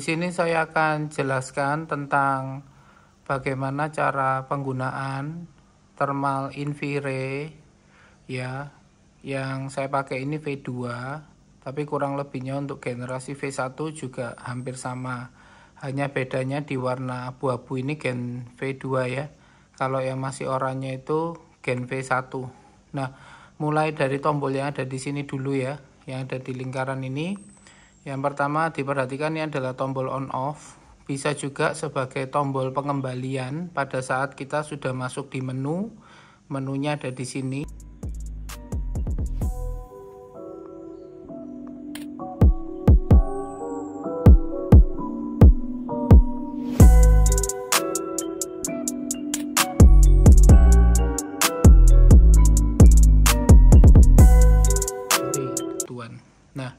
sini saya akan jelaskan tentang bagaimana cara penggunaan thermal infrared ya. Yang saya pakai ini V2, tapi kurang lebihnya untuk generasi V1 juga hampir sama. Hanya bedanya di warna abu-abu ini gen V2 ya. Kalau yang masih oranye itu gen V1. Nah, mulai dari tombol yang ada di sini dulu ya, yang ada di lingkaran ini. Yang pertama diperhatikan ini adalah tombol on off, bisa juga sebagai tombol pengembalian pada saat kita sudah masuk di menu. Menunya ada di sini. Nah,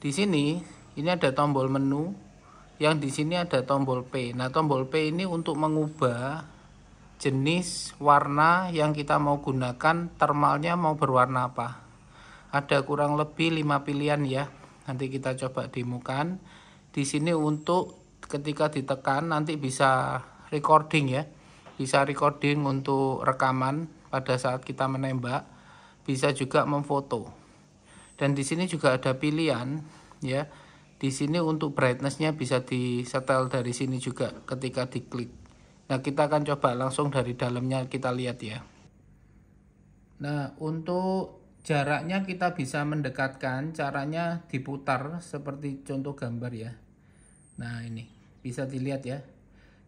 di sini ini ada tombol menu, yang di sini ada tombol P. Nah, tombol P ini untuk mengubah jenis warna yang kita mau gunakan, thermalnya mau berwarna apa. Ada kurang lebih 5 pilihan ya. Nanti kita coba demokan. Di sini untuk ketika ditekan nanti bisa recording ya. Bisa recording untuk rekaman pada saat kita menembak. Bisa juga memfoto. Dan di sini juga ada pilihan ya. Di sini untuk brightness-nya bisa disetel dari sini juga ketika diklik. Nah, kita akan coba langsung dari dalamnya kita lihat ya. Nah, untuk jaraknya kita bisa mendekatkan, caranya diputar seperti contoh gambar ya. Nah, ini bisa dilihat ya.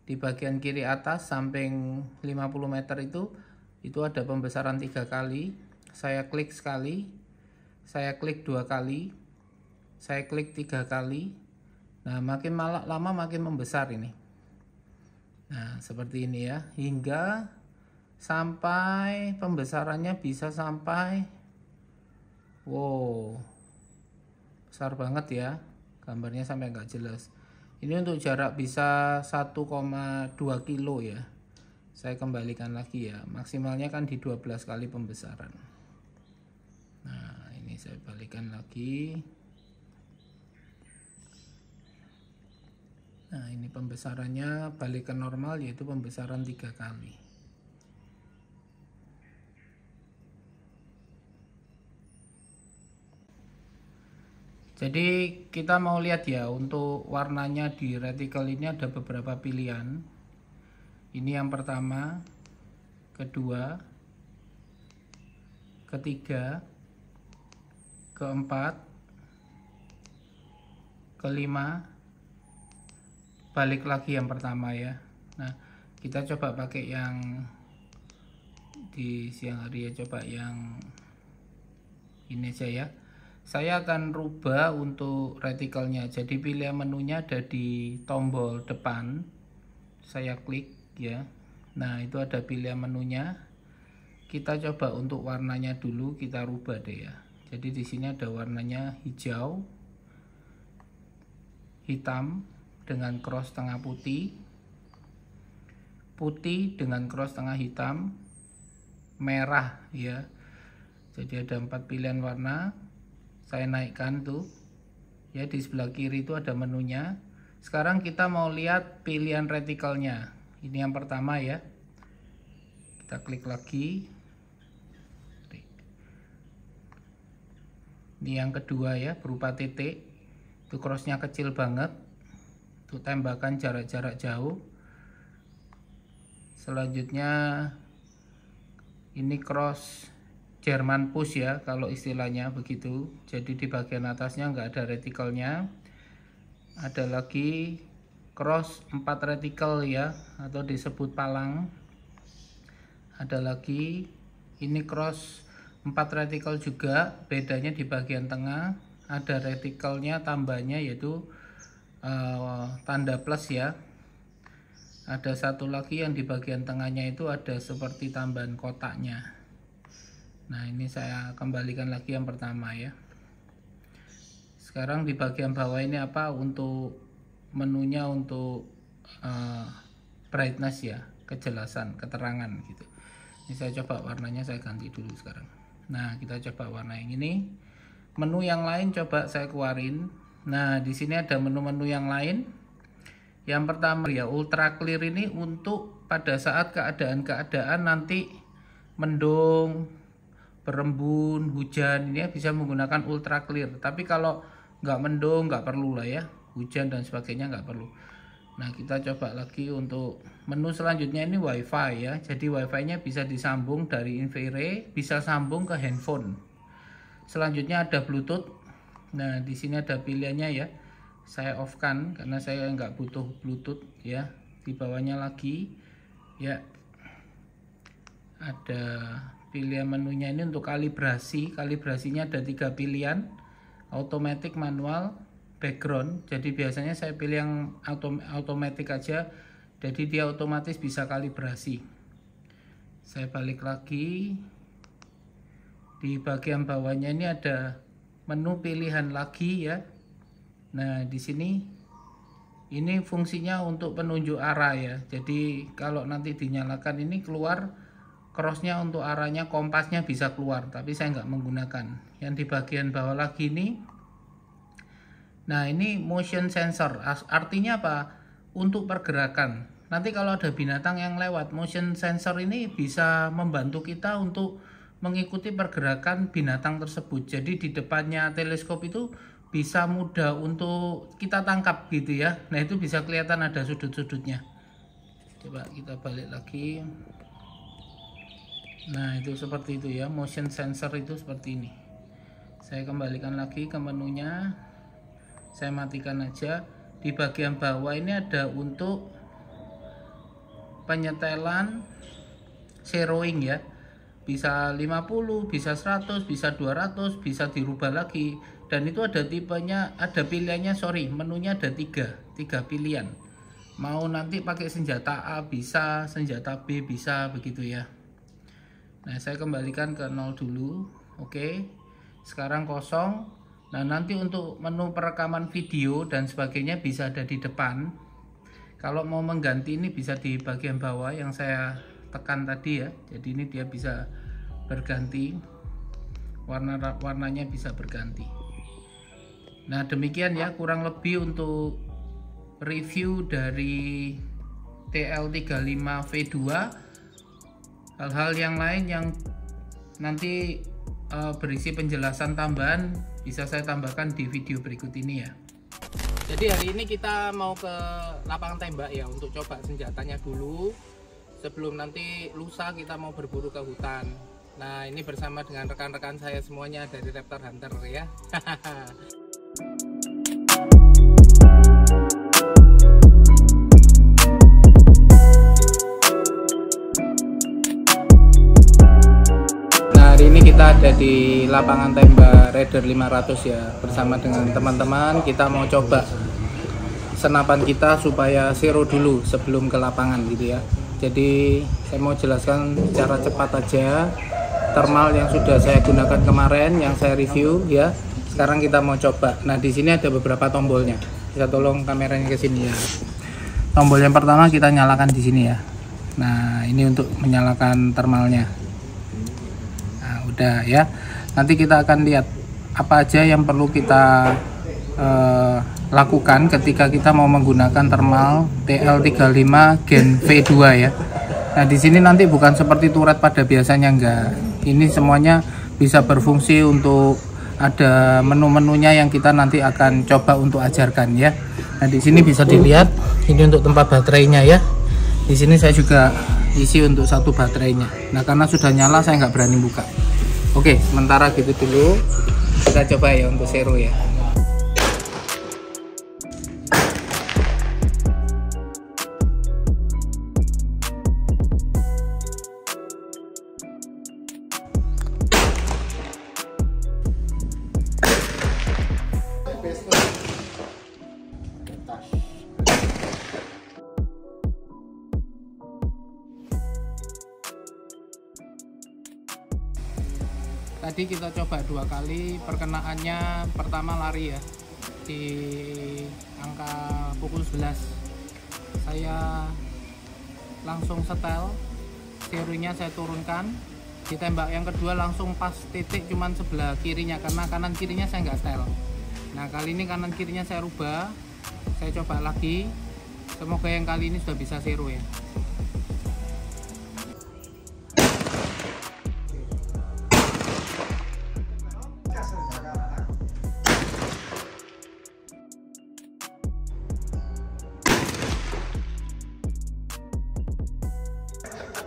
Di bagian kiri atas samping 50 meter itu ada pembesaran 3 kali. Saya klik sekali. Saya klik 2 kali, saya klik 3 kali. Nah, makin lama makin membesar ini. Nah, seperti ini ya, hingga sampai pembesarannya bisa sampai wow, besar banget ya, gambarnya sampai nggak jelas. Ini untuk jarak bisa 1,2 kilo ya. Saya kembalikan lagi ya, maksimalnya kan di 12 kali pembesaran. Nah, ini saya balikan lagi. Nah, ini pembesarannya balik ke normal, yaitu pembesaran 3 kali. Jadi kita mau lihat ya, untuk warnanya di reticle ini ada beberapa pilihan. Ini yang pertama, kedua, ketiga, keempat, kelima, balik lagi yang pertama ya. Nah, kita coba pakai yang di siang hari ya, coba yang ini aja ya. Saya akan rubah untuk reticle-nya. Jadi pilihan menunya ada di tombol depan. Saya klik ya. Nah, itu ada pilihan menunya. Kita coba untuk warnanya dulu, kita rubah deh ya. Jadi di sini ada warnanya hijau, hitam dengan cross tengah putih, putih dengan cross tengah hitam, merah ya. Jadi ada 4 pilihan warna. Saya naikkan tuh ya, di sebelah kiri itu ada menunya. Sekarang kita mau lihat pilihan reticle-nya. Ini yang pertama ya. Kita klik lagi. Ini yang kedua ya, berupa titik. Itu crossnya kecil banget. Itu tembakan jarak-jarak jauh. Selanjutnya ini cross Jerman push ya, kalau istilahnya begitu. Jadi di bagian atasnya nggak ada reticle-nya. Ada lagi cross 4 reticle ya, atau disebut palang. Ada lagi ini cross 4 reticle juga, bedanya di bagian tengah ada reticle-nya tambahnya, yaitu tanda plus ya. Ada satu lagi yang di bagian tengahnya itu ada seperti tambahan kotaknya. Nah, ini saya kembalikan lagi yang pertama ya. Sekarang di bagian bawah ini apa, untuk menunya untuk brightness ya, kejelasan, keterangan gitu. Ini saya coba warnanya, saya ganti dulu sekarang. Nah, kita coba warna yang ini. Menu yang lain coba saya keluarin. Nah, di sini ada menu-menu yang lain. Yang pertama ya, ultra clear ini untuk pada saat keadaan-keadaan nanti mendung, berembun, hujan, ini bisa menggunakan ultra clear. Tapi kalau nggak mendung nggak perlu lah ya, hujan dan sebagainya nggak perlu. Nah, kita coba lagi untuk menu selanjutnya, ini wifi ya. Jadi wifi nya bisa disambung dari Invere, bisa sambung ke handphone. Selanjutnya ada bluetooth. Nah, di sini ada pilihannya ya. Saya off kan karena saya nggak butuh bluetooth ya. Di bawahnya lagi ya ada pilihan menunya ini untuk kalibrasi. Kalibrasinya ada 3 pilihan, automatic, manual, background. Jadi biasanya saya pilih yang automatic aja, jadi dia otomatis bisa kalibrasi. Saya balik lagi, di bagian bawahnya ini ada menu pilihan lagi ya. Nah, di sini ini fungsinya untuk penunjuk arah ya. Jadi kalau nanti dinyalakan ini keluar crossnya untuk arahnya, kompasnya bisa keluar, tapi saya nggak menggunakan. Yang di bagian bawah lagi ini, nah ini motion sensor, artinya apa? Untuk pergerakan. Nanti kalau ada binatang yang lewat, motion sensor ini bisa membantu kita untuk mengikuti pergerakan binatang tersebut. Jadi di depannya teleskop itu bisa mudah untuk kita tangkap gitu ya. Nah, itu bisa kelihatan ada sudut-sudutnya. Coba kita balik lagi. Nah, itu seperti itu ya, motion sensor itu seperti ini. Saya kembalikan lagi ke menunya, saya matikan aja. Di bagian bawah ini ada untuk penyetelan zeroing ya, bisa 50, bisa 100, bisa 200, bisa dirubah lagi. Dan itu ada tipenya, ada pilihannya, menunya ada 3 pilihan. Mau nanti pakai senjata A bisa, senjata B bisa, begitu ya. Nah, saya kembalikan ke 0 dulu. Oke, sekarang kosong. Nah, nanti untuk menu perekaman video dan sebagainya bisa ada di depan. Kalau mau mengganti ini bisa di bagian bawah yang saya tekan tadi ya. Jadi ini dia bisa berganti, warnanya bisa berganti. Nah, demikian ya kurang lebih untuk review dari TL35V2. Hal-hal yang lain yang nanti berisi penjelasan tambahan bisa saya tambahkan di video berikut ini ya. Jadi hari ini kita mau ke lapangan tembak ya, untuk coba senjatanya dulu sebelum nanti lusa kita mau berburu ke hutan. Nah, ini bersama dengan rekan-rekan saya semuanya dari Raptor Hunter ya. Hari ini kita ada di lapangan tembak Raider 500 ya, bersama dengan teman-teman. Kita mau coba senapan kita supaya zero dulu sebelum ke lapangan gitu ya. Jadi saya mau jelaskan secara cepat aja thermal yang sudah saya gunakan kemarin, yang saya review ya. Sekarang kita mau coba. Nah, di sini ada beberapa tombolnya. Bisa tolong kameranya ke sini ya. Tombol yang pertama kita nyalakan di sini ya. Nah, ini untuk menyalakan thermalnya. Udah ya, nanti kita akan lihat apa aja yang perlu kita lakukan ketika kita mau menggunakan thermal TL35 Gen V2 ya. Nah, di sini nanti bukan seperti turret pada biasanya, enggak. Ini semuanya bisa berfungsi untuk ada menu-menunya yang kita nanti akan coba untuk ajarkan ya. Nah, di sini bisa dilihat ini untuk tempat baterainya ya. Di sini saya juga isi untuk 1 baterainya. Nah, karena sudah nyala saya nggak berani buka. Oke, sementara gitu dulu. Kita coba ya untuk zero ya. Tadi kita coba 2 kali, perkenaannya pertama lari ya, di angka pukul 11 saya langsung setel, zeronya saya turunkan, ditembak yang kedua langsung pas titik cuman sebelah kirinya, karena kanan kirinya saya nggak setel. Nah kali ini kanan kirinya saya rubah, saya coba lagi. Semoga yang kali ini sudah bisa zero ya.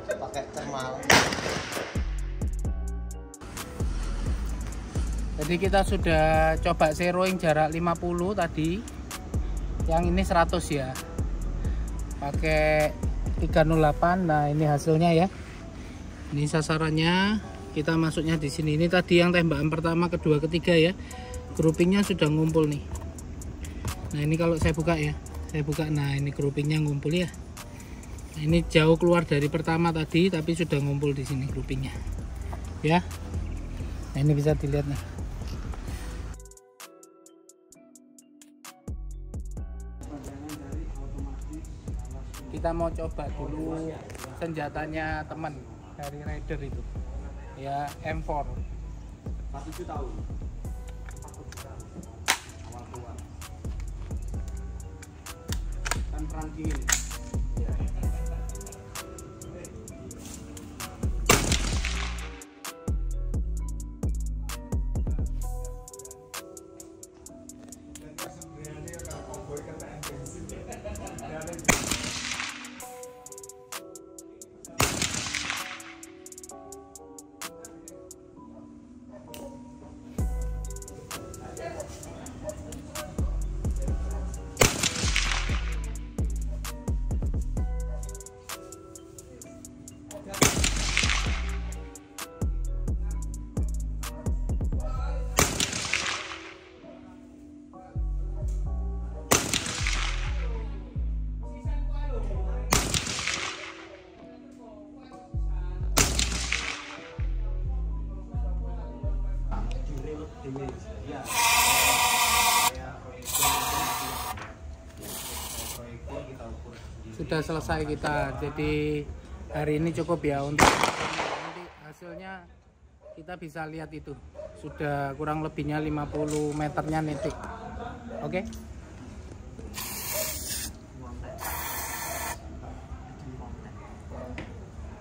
Pakai thermal. Jadi kita sudah coba zeroing jarak 50 tadi. Yang ini 100 ya. Pakai 308. Nah, ini hasilnya ya. Ini sasarannya, kita masuknya di sini. Ini tadi yang tembakan pertama, kedua, ketiga ya. Groupingnya sudah ngumpul nih. Nah, ini kalau saya buka ya. Saya buka. Nah, ini groupingnya ngumpul ya. Nah, ini jauh keluar dari pertama tadi, tapi sudah ngumpul di sini groupingnya. Ya. Nah, ini bisa dilihat nih. Kita mau coba dulu senjatanya teman dari Raider itu ya, M4 1 tahun awal keluar kan perang dingin. Sudah selesai kita, jadi hari ini cukup ya untuk nanti hasilnya kita bisa lihat itu sudah kurang lebihnya 50 meternya nitik. Oke.